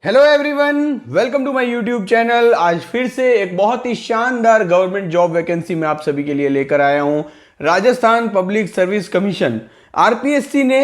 Hello everyone, welcome to my YouTube channel. आज फिर से एक बहुत ही शानदार गवर्नमेंट जॉब वैकेंसी मैं आप सभी के लिए लेकर आया हूं। Rajasthan public service commission RPSC ने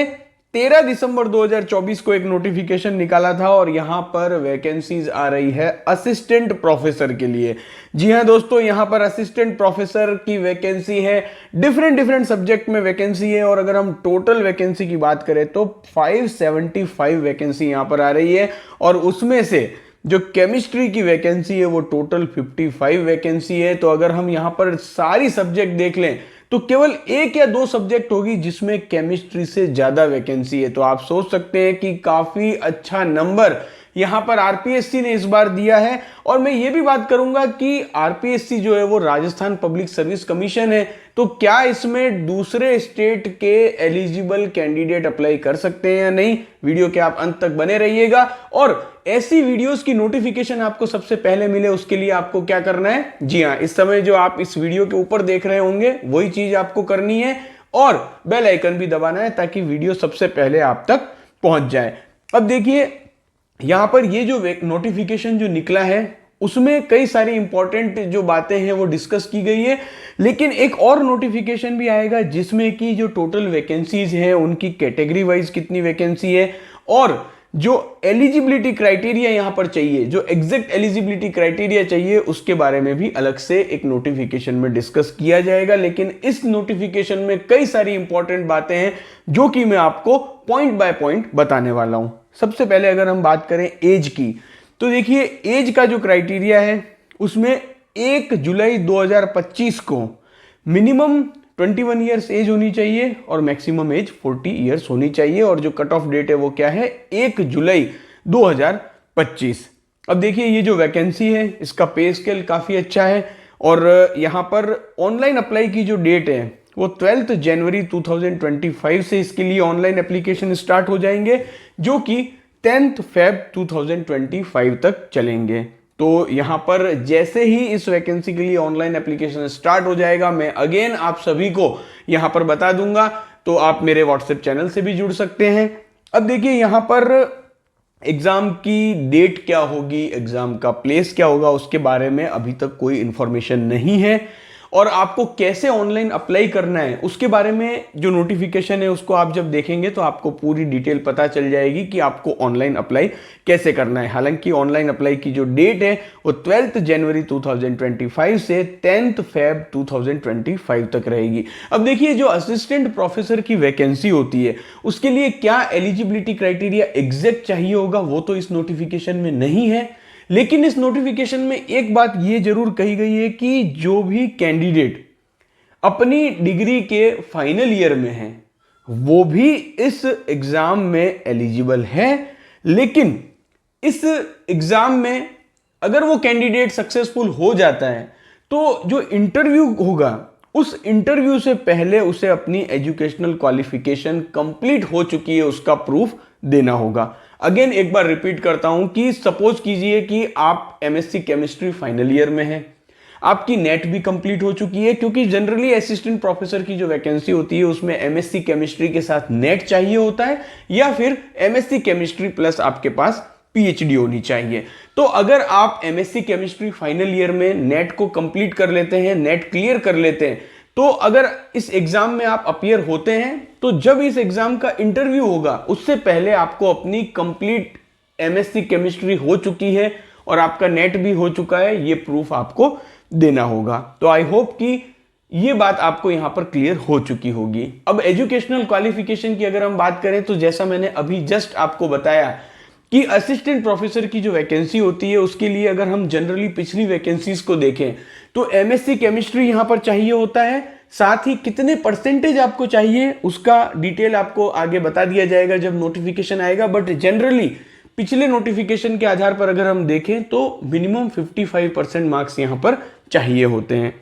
13 दिसंबर 2024 को एक नोटिफिकेशन निकाला था और यहां पर वैकेंसीज आ रही है असिस्टेंट प्रोफेसर के लिए। जी हां दोस्तों, यहां पर असिस्टेंट प्रोफेसर की वैकेंसी है। डिफरेंट सब्जेक्ट में वैकेंसी है और अगर हम टोटल वैकेंसी की बात करें तो 575 वैकेंसी यहां पर आ रही है और उसमें से जो केमिस्ट्री की वैकेंसी है वो टोटल 55 वैकेंसी है। तो अगर हम यहां पर सारी सब्जेक्ट देख लें तो केवल एक या दो सब्जेक्ट होगी जिसमें केमिस्ट्री से ज्यादा वैकेंसी है। तो आप सोच सकते हैं कि काफी अच्छा नंबर यहां पर आरपीएससी ने इस बार दिया है। और मैं ये भी बात करूंगा कि आरपीएससी जो है वो राजस्थान पब्लिक सर्विस कमीशन है, तो क्या इसमें दूसरे स्टेट के एलिजिबल कैंडिडेट अप्लाई कर सकते हैं या नहीं। वीडियो के आप अंत तक बने रहिएगा और ऐसी वीडियोस की नोटिफिकेशन आपको सबसे पहले मिले उसके लिए आपको क्या करना है। जी हां, इस समय जो आप इस वीडियो के ऊपर देख रहे होंगे वही चीज आपको करनी है और बेल आइकन भी दबाना है ताकि वीडियो सबसे पहले आप तक पहुंच जाए। अब देखिए, यहां पर ये जो नोटिफिकेशन जो निकला है उसमें कई सारी इंपॉर्टेंट जो बातें हैं वो डिस्कस की गई है, लेकिन एक और नोटिफिकेशन भी आएगा जिसमें कि जो टोटल वैकेंसीज हैं उनकी कैटेगरी वाइज कितनी वैकेंसी है और जो एलिजिबिलिटी क्राइटेरिया यहां पर चाहिए, जो एग्जैक्ट एलिजिबिलिटी क्राइटेरिया चाहिए, उसके बारे में भी अलग से एक नोटिफिकेशन में डिस्कस किया जाएगा। लेकिन इस नोटिफिकेशन में कई सारी इंपॉर्टेंट बातें हैं जो कि मैं आपको पॉइंट बाय पॉइंट बताने वाला हूं। सबसे पहले अगर हम बात करें एज की, तो देखिए एज का जो क्राइटेरिया है उसमें 1 जुलाई 2025 को मिनिमम 21 ईयर्स एज होनी चाहिए और मैक्सिमम एज 40 ईयर्स होनी चाहिए। और जो कट ऑफ डेट है वो क्या है, 1 जुलाई 2025। अब देखिए ये जो वैकेंसी है इसका पे स्केल काफी अच्छा है और यहां पर ऑनलाइन अप्लाई की जो डेट है वो 12 जनवरी 2025 से इसके लिए ऑनलाइन एप्लीकेशन स्टार्ट हो जाएंगे जो कि 10 फेब 2025 तक चलेंगे। तो यहां पर जैसे ही इस वैकेंसी के लिए ऑनलाइन एप्लीकेशन स्टार्ट हो जाएगा मैं अगेन आप सभी को यहां पर बता दूंगा, तो आप मेरे व्हाट्सएप चैनल से भी जुड़ सकते हैं। अब देखिए यहां पर एग्जाम की डेट क्या होगी, एग्जाम का प्लेस क्या होगा, उसके बारे में अभी तक कोई इंफॉर्मेशन नहीं है और आपको कैसे ऑनलाइन अप्लाई करना है उसके बारे में जो नोटिफिकेशन है उसको आप जब देखेंगे तो आपको पूरी डिटेल पता चल जाएगी कि आपको ऑनलाइन अप्लाई कैसे करना है। हालांकि ऑनलाइन अप्लाई की जो डेट है वो 12 जनवरी 2025 से 10 फेब 2025 तक रहेगी। अब देखिए जो असिस्टेंट प्रोफेसर की वैकेंसी होती है उसके लिए क्या एलिजिबिलिटी क्राइटेरिया एग्जैक्ट चाहिए होगा वो तो इस नोटिफिकेशन में नहीं है, लेकिन इस नोटिफिकेशन में एक बात यह जरूर कही गई है कि जो भी कैंडिडेट अपनी डिग्री के फाइनल ईयर में है वो भी इस एग्जाम में एलिजिबल है। लेकिन इस एग्जाम में अगर वो कैंडिडेट सक्सेसफुल हो जाता है तो जो इंटरव्यू होगा उस इंटरव्यू से पहले उसे अपनी एजुकेशनल क्वालिफिकेशन कंप्लीट हो चुकी है उसका प्रूफ देना होगा। अगेन एक बार रिपीट करता हूं कि सपोज कीजिए कि आप एमएससी केमिस्ट्री फाइनल ईयर में हैं, आपकी नेट भी कंप्लीट हो चुकी है, क्योंकि जनरली असिस्टेंट प्रोफेसर की जो वैकेंसी होती है उसमें एमएससी केमिस्ट्री के साथ नेट चाहिए होता है या फिर एमएससी केमिस्ट्री प्लस आपके पास पीएचडी होनी चाहिए। तो अगर आप एमएससी केमिस्ट्री फाइनल ईयर में नेट को कंप्लीट कर लेते हैं, नेट क्लियर कर लेते हैं, तो अगर इस एग्जाम में आप अपीयर होते हैं तो जब इस एग्जाम का इंटरव्यू होगा उससे पहले आपको अपनी कंप्लीट एमएससी केमिस्ट्री हो चुकी है और आपका नेट भी हो चुका है, ये प्रूफ आपको देना होगा। तो आई होप कि ये बात आपको यहां पर क्लियर हो चुकी होगी। अब एजुकेशनल क्वालिफिकेशन की अगर हम बात करें तो जैसा मैंने अभी जस्ट आपको बताया कि असिस्टेंट प्रोफेसर की जो वैकेंसी होती है उसके लिए अगर हम जनरली पिछली वैकेंसीज को देखें तो एमएससी केमिस्ट्री यहां पर चाहिए होता है, साथ ही कितने परसेंटेज आपको चाहिए उसका डिटेल आपको आगे बता दिया जाएगा जब नोटिफिकेशन आएगा। बट जनरली पिछले नोटिफिकेशन के आधार पर अगर हम देखें तो मिनिमम 55% मार्क्स यहां पर चाहिए होते हैं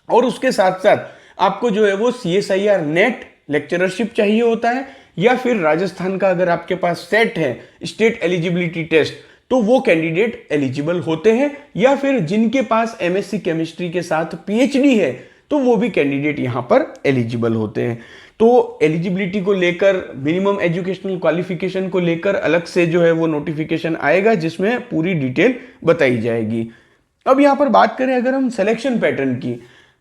और उसके साथ साथ आपको जो है वो CSIR नेट लेक्चररशिप चाहिए होता है या फिर राजस्थान का अगर आपके पास सेट है स्टेट एलिजिबिलिटी टेस्ट तो वो कैंडिडेट एलिजिबल होते हैं, या फिर जिनके पास एमएससी केमिस्ट्री के साथ पीएचडी है तो वो भी कैंडिडेट यहां पर एलिजिबल होते हैं। तो एलिजिबिलिटी को लेकर, मिनिमम एजुकेशनल क्वालिफिकेशन को लेकर अलग से जो है वो नोटिफिकेशन आएगा जिसमें पूरी डिटेल बताई जाएगी। अब यहाँ पर बात करें अगर हम सिलेक्शन पैटर्न की,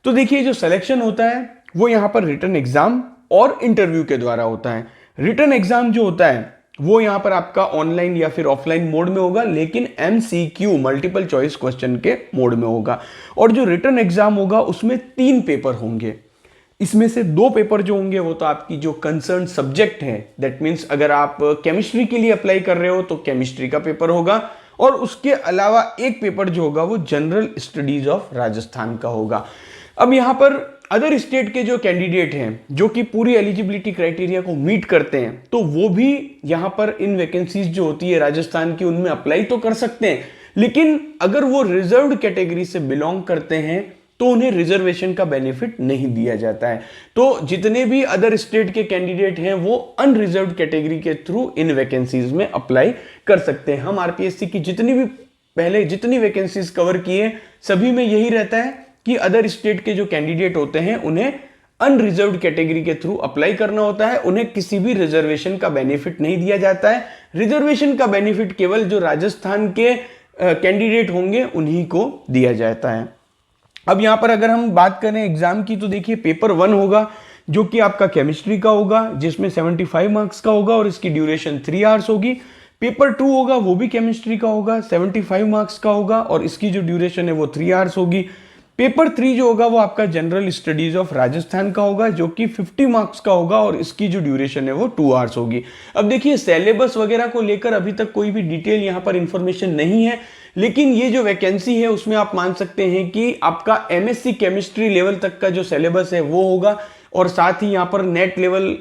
तो देखिए जो सिलेक्शन होता है वो यहाँ पर रिटन एग्जाम और इंटरव्यू के द्वारा होता है। रिटन एग्जाम जो होता है वो यहाँ पर आपका ऑनलाइन या फिर ऑफलाइन मोड में होगा, लेकिन MCQ मल्टीपल चॉइस क्वेश्चन के मोड में होगा। और जो रिटन एग्जाम होगा उसमें 3 पेपर होंगे। इसमें से 2 पेपर जो होंगे वो तो आपकी जो कंसर्न सब्जेक्ट है, दैट मीन्स अगर आप केमिस्ट्री के लिए अप्लाई कर रहे हो तो केमिस्ट्री का पेपर होगा, और उसके अलावा एक पेपर जो होगा वो जनरल स्टडीज ऑफ राजस्थान का होगा। अब यहाँ पर अदर स्टेट के जो कैंडिडेट हैं जो कि पूरी एलिजिबिलिटी क्राइटेरिया को मीट करते हैं, तो वो भी यहाँ पर इन वैकेंसीज जो होती है राजस्थान की उनमें अप्लाई तो कर सकते हैं, लेकिन अगर वो रिजर्व्ड कैटेगरी से बिलोंग करते हैं तो उन्हें रिजर्वेशन का बेनिफिट नहीं दिया जाता है। तो जितने भी अदर स्टेट के कैंडिडेट हैं वो अनरिजर्व्ड कैटेगरी के थ्रू इन वैकेंसीज में अप्लाई कर सकते हैं। हम आरपीएससी की जितनी वैकेंसीज कवर किए सभी में यही रहता है कि अदर स्टेट के जो कैंडिडेट होते हैं उन्हें अनरिजर्व्ड कैटेगरी के थ्रू अप्लाई करना होता है, उन्हें किसी भी रिजर्वेशन का बेनिफिट नहीं दिया जाता है। रिजर्वेशन का बेनिफिट केवल जो राजस्थान के कैंडिडेट होंगे उन्हीं को दिया जाता है। अब यहां पर अगर हम बात करें एग्जाम की, तो देखिए पेपर 1 होगा जो कि आपका केमिस्ट्री का होगा जिसमें 75 मार्क्स का होगा और इसकी ड्यूरेशन 3 आवर्स होगी। पेपर 2 होगा वो भी केमिस्ट्री का होगा, 75 मार्क्स का होगा और इसकी जो ड्यूरेशन है वो 3 आवर्स होगी। पेपर 3 जो होगा वो आपका जनरल स्टडीज ऑफ राजस्थान का होगा जो कि 50 मार्क्स का होगा और इसकी जो ड्यूरेशन है वो 2 आवर्स होगी। अब देखिए सिलेबस वगैरह को लेकर अभी तक कोई भी डिटेल यहाँ पर इंफॉर्मेशन नहीं है, लेकिन ये जो वैकेंसी है उसमें आप मान सकते हैं कि आपका MSc केमिस्ट्री लेवल तक का जो सिलेबस है वो होगा और साथ ही यहाँ पर नेट लेवल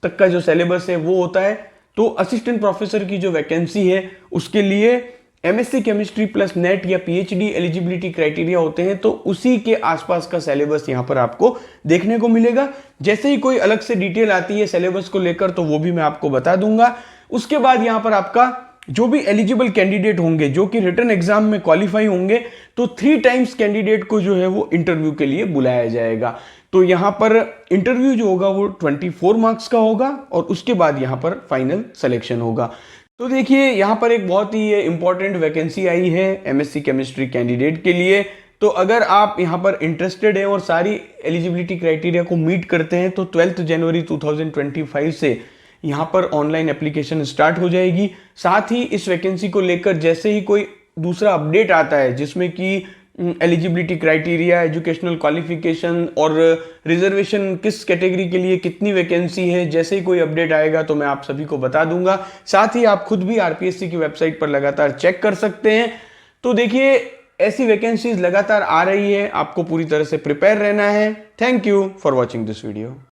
तक का जो सिलेबस है वो होता है। तो असिस्टेंट प्रोफेसर की जो वैकेंसी है उसके लिए MSc केमिस्ट्री प्लस नेट या PhD एलिजिबिलिटी क्राइटेरिया होते हैं, तो उसी के आसपास का सिलेबस यहाँ पर आपको देखने को मिलेगा। जैसे ही कोई अलग से डिटेल आती है सिलेबस को लेकर तो वो भी मैं आपको बता दूंगा। उसके बाद यहाँ पर आपका जो भी एलिजिबल कैंडिडेट होंगे जो कि रिटन एग्जाम में क्वालिफाई होंगे तो 3 टाइम्स कैंडिडेट को जो है वो इंटरव्यू के लिए बुलाया जाएगा। तो यहाँ पर इंटरव्यू जो होगा वो 24 मार्क्स का होगा और उसके बाद यहाँ पर फाइनल सिलेक्शन होगा। तो देखिए यहाँ पर एक बहुत ही इंपॉर्टेंट वैकेंसी आई है MSc केमिस्ट्री कैंडिडेट के लिए। तो अगर आप यहाँ पर इंटरेस्टेड हैं और सारी एलिजिबिलिटी क्राइटेरिया को मीट करते हैं तो 12 जनवरी 2025 से यहाँ पर ऑनलाइन एप्लीकेशन स्टार्ट हो जाएगी। साथ ही इस वैकेंसी को लेकर जैसे ही कोई दूसरा अपडेट आता है जिसमें कि एलिजिबिलिटी क्राइटेरिया, एजुकेशनल क्वालिफिकेशन और रिजर्वेशन किस कैटेगरी के लिए कितनी वैकेंसी है, जैसे ही कोई अपडेट आएगा तो मैं आप सभी को बता दूंगा। साथ ही आप खुद भी आरपीएससी की वेबसाइट पर लगातार चेक कर सकते हैं। तो देखिए ऐसी वैकेंसीज लगातार आ रही है, आपको पूरी तरह से प्रिपेयर रहना है। Thank you for watching this video.